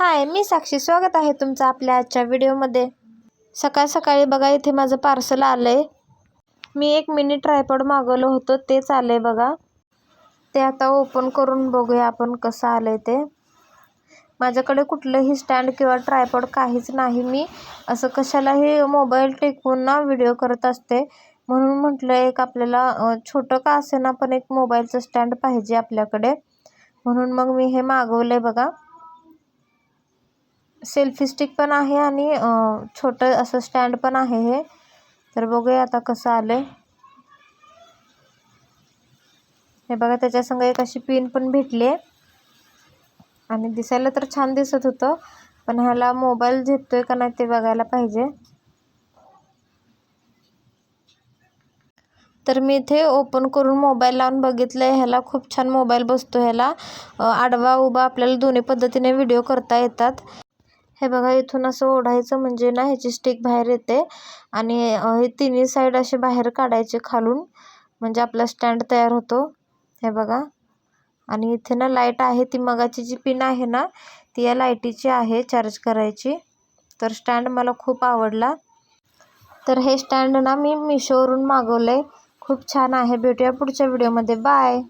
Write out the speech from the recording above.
हाय, मी साक्षी. स्वागत आहे तुमचं आपल्या आजच्या व्हिडिओमध्ये. सकाळ सकाळी बघा, इथे माझं पार्सल आलंय. मी एक मिनी ट्रायपॉड मागवलं होतं, तेच आलंय बघा. ते आता ओपन करून बघूया आपण कसं आलंय ते. माझ्याकडे कुठलंही स्टँड किंवा ट्रायपॉड काहीच नाही. मी असं कशालाही मोबाईल टेकवून ना व्हिडिओ करत असते, म्हणून म्हटलं एक आपल्याला छोटं का असेना पण एक मोबाईलचं स्टँड पाहिजे आपल्याकडे, म्हणून मग मी हे मागवलंय बघा. सेल्फी स्टिक पण आहे आणि छोटं असं स्टँड पण आहे हे. तर बघूया आता कसं आलंय. हे बघा, त्याच्या संग एक अशी पिन पण भेटली आहे आणि दिसायला तर छान दिसत होतं, पण ह्याला मोबाईल झेपतोय का नाही ते बघायला पाहिजे. तर मी इथे ओपन करून मोबाईल लावून बघितलंय. ह्याला खूप छान मोबाईल बसतो. ह्याला आडवा उभा आपल्याला दोन्ही पद्धतीने व्हिडिओ करता येतात. हे बघा, इथून असं ओढायचं म्हणजे ना ह्याची स्टिक बाहेर येते आणि हे तिन्ही साईड असे बाहेर काढायचे खालून, म्हणजे आपला स्टँड तयार होतो. हे बघा, आणि इथे ना लाईट आहे. ती मगाची जी पिन आहे ना ती या लाईटीची आहे, चार्ज करायची. तर स्टँड मला खूप आवडला. तर हे स्टँड ना मी मिशोवरून मागवलंय. खूप छान आहे. भेटूया पुढच्या व्हिडिओमध्ये. बाय.